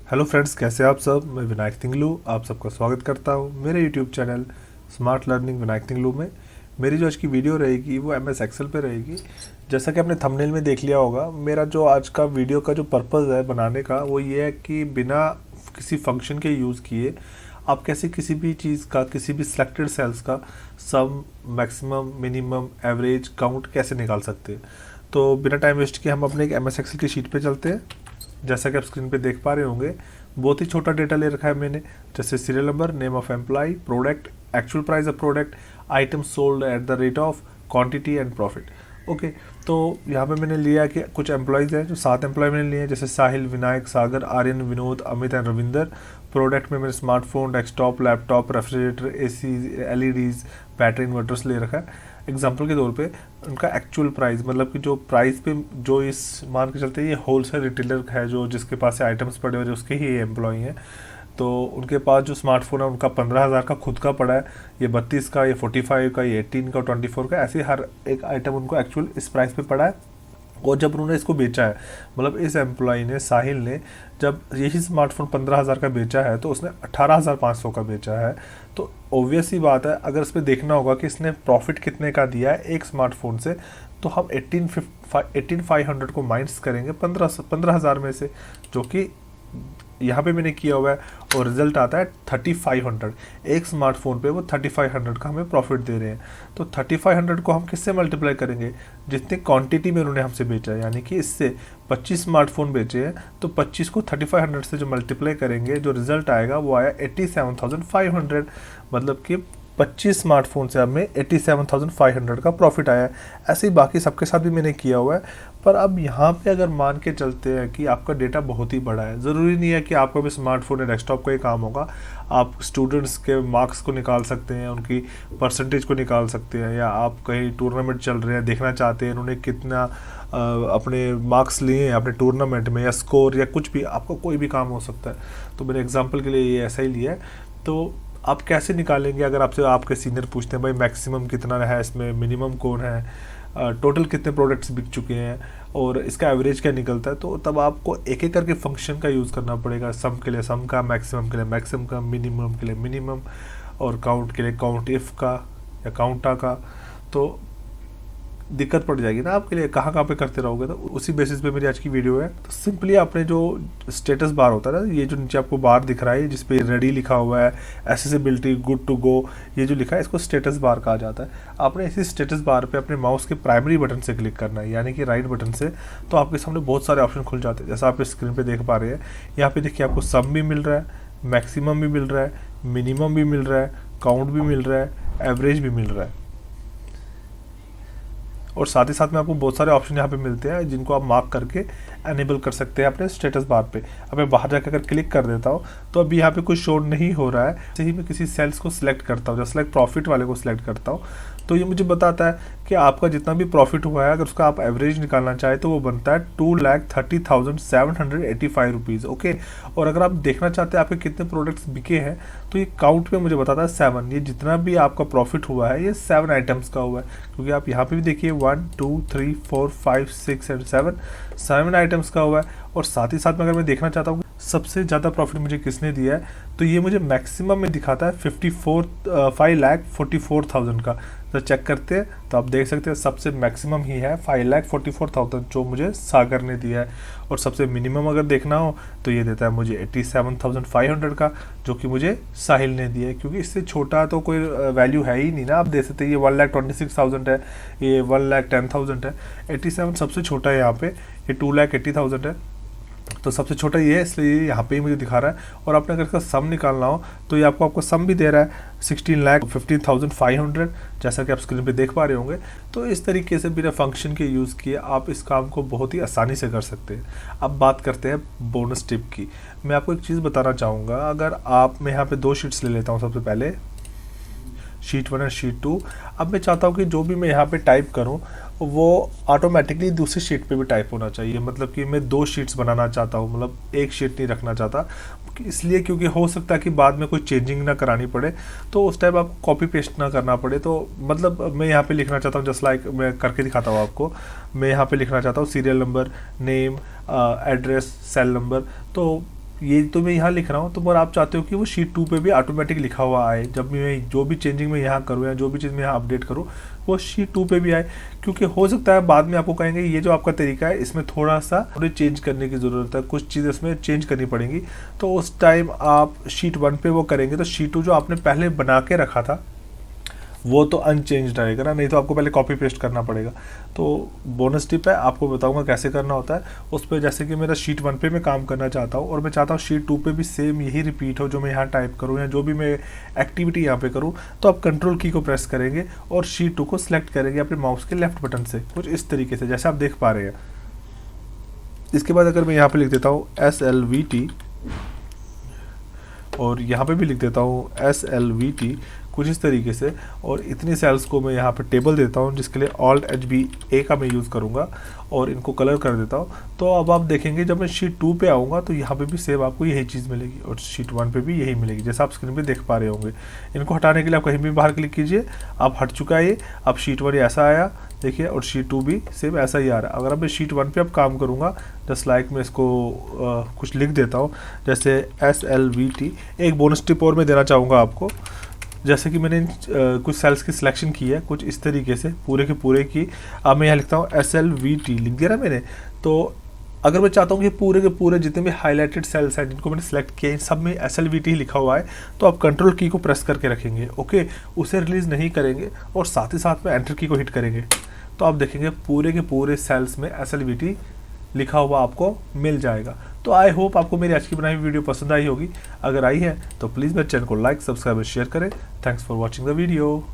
Hello friends, कैसे आप सब। मैं विनायक तिंगलू आप सबका स्वागत करता हूं मेरे YouTube channel smart learning Vinayak Tinglu में। मेरी जो आज की वीडियो रहेगी वो एमएस एक्सेल पे रहेगी। जैसा कि आपने थंबनेल में देख लिया होगा, मेरा जो आज का वीडियो का जो पर्पज़ है बनाने का वो ये है कि बिना किसी फंक्शन के यूज़ किए आप कैसे किसी भी चीज़ का, किसी भी सिलेक्टेड सेल्स का सम, मैक्सिमम, मिनिमम, एवरेज, काउंट कैसे निकाल सकते हैं। तो बिना टाइम वेस्ट किए हम अपने एक एमएस एक्सेल की शीट पे चलते हैं। जैसा कि आप स्क्रीन पे देख पा रहे होंगे, बहुत ही छोटा डेटा ले रखा है मैंने, जैसे serial number, name of employ, product, actual price of product, item sold at the rate of, quantity and profit. Okay, तो यहाँ पे मैंने लिया कि कुछ एम्प्लॉयज़ हैं, जो 7 एम्प्लॉय मैंने लिए हैं, जैसे साहिल, विनायक, सागर, आर्यन, विनोद, अमित एंड रविंदर। प्रोडक्ट में मैंने smartphone, desktop, laptop, refrigerator, AC, LEDs, battery, inverters ले रखा है। एग्जाम्पल के तौर पे उनका एक्चुअल प्राइस, मतलब कि जो प्राइस पे जो इस मान के चलते हैं, ये होलसेल रिटेलर है जो जिसके पास से आइटम्स पड़े हुए उसके ही एम्प्लॉय हैं। तो उनके पास जो स्मार्टफोन है उनका 15,000 का खुद का पड़ा है, ये 32 का, ये 45 का, ये 18 का, 24 का, ऐसे हर एक आइटम उनको एक्चुअल इस प्राइस पे पड़ा है। और जब उन्होंने इसको बेचा है, मतलब इस एम्प्लॉय ने, साहिल ने, जब यही स्मार्टफोन 15,000 का बेचा है तो उसने 18,500 का बेचा है। तो ऑब्वियस ही बात है, अगर इस पर देखना होगा कि इसने प्रॉफिट कितने का दिया है एक स्मार्टफोन से, तो हम 18,500 को माइनस करेंगे 15,000 में से, जो कि यहाँ पे मैंने किया हुआ है, और रिजल्ट आता है 3,500। एक स्मार्टफोन पे वो 3,500 का हमें प्रॉफिट दे रहे हैं। तो 3,500 को हम किससे मल्टीप्लाई करेंगे, जितनी क्वांटिटी में उन्होंने हमसे बेचा है, यानी कि इससे 25 स्मार्टफोन बेचे हैं, तो 25 को 3,500 से जो मल्टीप्लाई करेंगे, जो रिजल्ट आएगा वो आया 87,500। मतलब कि 25 स्मार्टफोन से हमें 87,500 का प्रॉफिट आया है। ऐसे ही बाकी सबके साथ भी मैंने किया हुआ है। पर अब यहाँ पे अगर मान के चलते हैं कि आपका डेटा बहुत ही बड़ा है, ज़रूरी नहीं है कि आपका भी स्मार्टफोन या डेस्कटॉप का ही काम होगा। आप स्टूडेंट्स के मार्क्स को निकाल सकते हैं, उनकी परसेंटेज को निकाल सकते हैं, या आप कहीं टूर्नामेंट चल रहे हैं, देखना चाहते हैं उन्होंने कितना अपने मार्क्स लिए हैं अपने टूर्नामेंट में, या स्कोर, या कुछ भी, आपका कोई भी काम हो सकता है। तो मैंने एग्जाम्पल के लिए ये ऐसा ही लिया है। तो आप कैसे निकालेंगे, अगर आपसे आपके सीनियर पूछते हैं भाई मैक्सिमम कितना है इसमें, मिनिमम कौन है, टोटल कितने प्रोडक्ट्स बिक चुके हैं, और इसका एवरेज क्या निकलता है, तो तब आपको एक एक करके फंक्शन का यूज़ करना पड़ेगा। सम के लिए सम का, मैक्सिमम के लिए मैक्सिमम का, मिनिमम के लिए मिनिमम, और काउंट के लिए काउंट इफ़ का या काउंटा का। तो दिक्कत पड़ जाएगी ना आपके लिए, कहाँ पे करते रहोगे। तो उसी बेसिस पे मेरी आज की वीडियो है। तो सिंपली आपने जो स्टेटस बार होता है ना, ये जो नीचे आपको बार दिख रहा है जिस पे रेडी लिखा हुआ है, एसेसिबिलिटी, गुड टू गो, ये जो लिखा है इसको स्टेटस बार कहा जाता है। आपने इसी स्टेटस बार पे अपने माउस के प्राइमरी बटन से क्लिक करना है, यानी कि राइट बटन से। तो आपके सामने बहुत सारे ऑप्शन खुल जाते हैं, जैसा आप स्क्रीन पर देख पा रहे हैं। यहाँ पे देखिए आपको सम भी मिल रहा है, मैक्सिमम भी मिल रहा है, मिनिमम भी मिल रहा है, काउंट भी मिल रहा है, एवरेज भी मिल रहा है, और साथ ही साथ में आपको बहुत सारे ऑप्शन यहाँ पे मिलते हैं जिनको आप मार्क करके एनेबल कर सकते हैं अपने स्टेटस बार पे। अब मैं बाहर जाकर अगर क्लिक कर देता हूँ तो अभी यहाँ पे कुछ शो नहीं हो रहा है। जैसे ही मैं किसी सेल्स को सिलेक्ट करता हूँ, जैसे सिलेक्ट प्रॉफिट वाले को सिलेक्ट करता हूँ, तो ये मुझे बताता है कि आपका जितना भी प्रॉफिट हुआ है, अगर उसका आप एवरेज निकालना चाहें तो वो बनता है 2,30,785 रुपीज़। ओके, और अगर आप देखना चाहते हैं आपके कितने प्रोडक्ट्स बिके हैं, तो ये काउंट पे मुझे बताता है 7। ये जितना भी आपका प्रॉफिट हुआ है ये 7 आइटम्स का हुआ है, क्योंकि आप यहाँ पे भी देखिए 1 2 3 4 5 6 एंड 7 आइटम्स का हुआ है। और साथ ही साथ में अगर मैं देखना चाहता हूँ सबसे ज़्यादा प्रॉफिट मुझे किसने दिया है, तो ये मुझे मैक्सिमम में दिखाता है 5,44,000 का। तो चेक करते हैं तो आप देख सकते हैं सबसे मैक्सिमम ही है 5,44,000 जो मुझे सागर ने दिया है। और सबसे मिनिमम अगर देखना हो तो ये देता है मुझे 87,500 का, जो कि मुझे साहिल ने दिया है, क्योंकि इससे छोटा तो कोई वैल्यू है ही नहीं ना। आप देख सकते हैं ये 1,26,000 है, ये 1,10,000 है, 87 सबसे छोटा है यहाँ पे, ये 2,80,000 है, तो सबसे छोटा ये है, इसलिए यहाँ पे ही मुझे दिखा रहा है। और आपने अगर इसका सम निकालना हो तो ये आपको सम भी दे रहा है 16,15,500, जैसा कि आप स्क्रीन पे देख पा रहे होंगे। तो इस तरीके से बिना फंक्शन के यूज़ किए आप इस काम को बहुत ही आसानी से कर सकते हैं। अब बात करते हैं बोनस टिप की। मैं आपको एक चीज़ बताना चाहूँगा, अगर आप, मैं यहाँ पर 2 शीट्स ले लेता हूँ, सबसे पहले शीट 1 और शीट 2। अब मैं चाहता हूँ कि जो भी मैं यहाँ पे टाइप करूँ वो ऑटोमेटिकली दूसरी शीट पे भी टाइप होना चाहिए। मतलब कि मैं 2 शीट्स बनाना चाहता हूँ, मतलब एक शीट नहीं रखना चाहता, इसलिए क्योंकि हो सकता है कि बाद में कोई चेंजिंग ना करानी पड़े, तो उस टाइम आपको कॉपी पेस्ट ना करना पड़े। तो मतलब मैं यहाँ पे लिखना चाहता हूँ, जस्ट लाइक मैं करके दिखाता हूँ आपको। मैं यहाँ पे लिखना चाहता हूँ serial number, name, address, cell number. तो ये तो मैं यहाँ लिख रहा हूँ, तो पर आप चाहते हो कि वो शीट 2 पे भी ऑटोमेटिक लिखा हुआ आए, जब भी मैं जो भी चेंजिंग मैं यहाँ करूँ या जो भी चीज़ मैं यहाँ अपडेट करूँ वो शीट 2 पे भी आए। क्योंकि हो सकता है बाद में आपको कहेंगे ये जो आपका तरीका है इसमें थोड़ी चेंज करने की ज़रूरत है, कुछ चीज़ें इसमें चेंज करनी पड़ेंगी, तो उस टाइम आप शीट 1 पे वो करेंगे तो शीट 2 जो आपने पहले बना के रखा था वो तो अनचेंज्ड रहेगा ना, नहीं तो आपको पहले कॉपी पेस्ट करना पड़ेगा। तो बोनस टिप है, आपको बताऊंगा कैसे करना होता है उस पर। जैसे कि मेरा शीट 1 पे मैं काम करना चाहता हूँ और मैं चाहता हूँ शीट 2 पे भी सेम यही रिपीट हो जो मैं यहाँ टाइप करूँ या जो भी मैं एक्टिविटी यहाँ पे करूँ, तो आप कंट्रोल की को प्रेस करेंगे और शीट 2 को सिलेक्ट करेंगे अपने माउस के लेफ्ट बटन से, कुछ इस तरीके से जैसे आप देख पा रहे हैं। इसके बाद अगर मैं यहाँ पे लिख देता हूँ SLVT और यहाँ पे भी लिख देता हूँ SLVT, कुछ इस तरीके से, और इतनी सेल्स को मैं यहाँ पे टेबल देता हूँ जिसके लिए Alt HB A का मैं यूज़ करूँगा और इनको कलर कर देता हूँ। तो अब आप देखेंगे जब मैं शीट 2 पे आऊँगा तो यहाँ पे भी सेम आपको यही चीज़ मिलेगी और शीट 1 पे भी यही मिलेगी, जैसा आप स्क्रीन पे देख पा रहे होंगे। इनको हटाने के लिए आप कहीं भी बाहर क्लिक कीजिए, आप हट चुका है ये। अब शीट 1 ऐसा आया देखिए और शीट 2 भी सेम ऐसा ही आ रहा है। अगर अब मैं शीट 1 पे अब काम करूँगा, जस्ट लाइक मैं इसको कुछ लिख देता हूँ जैसे SLVT। एक बोनस टिप और मैं देना चाहूँगा आपको, जैसे कि मैंने कुछ सेल्स की सिलेक्शन की है कुछ इस तरीके से पूरे के पूरे की। अब मैं यहाँ लिखता हूँ SLVT, लिख दिया ना मैंने। तो अगर मैं चाहता हूँ कि पूरे के पूरे जितने भी हाईलाइटेड सेल्स हैं जिनको मैंने सेलेक्ट किया इन सब में SLVT ही लिखा हुआ है, तो आप कंट्रोल की को प्रेस करके रखेंगे, ओके, उसे रिलीज़ नहीं करेंगे और साथ ही साथ में एंटर की को हिट करेंगे, तो आप देखेंगे पूरे के पूरे सेल्स में SLVT लिखा हुआ आपको मिल जाएगा। तो आई होप आपको मेरी आज की बनाई हुई वीडियो पसंद आई होगी। अगर आई है तो प्लीज़ मेरे चैनल को लाइक, सब्सक्राइब और शेयर करें। Thanks for watching the video.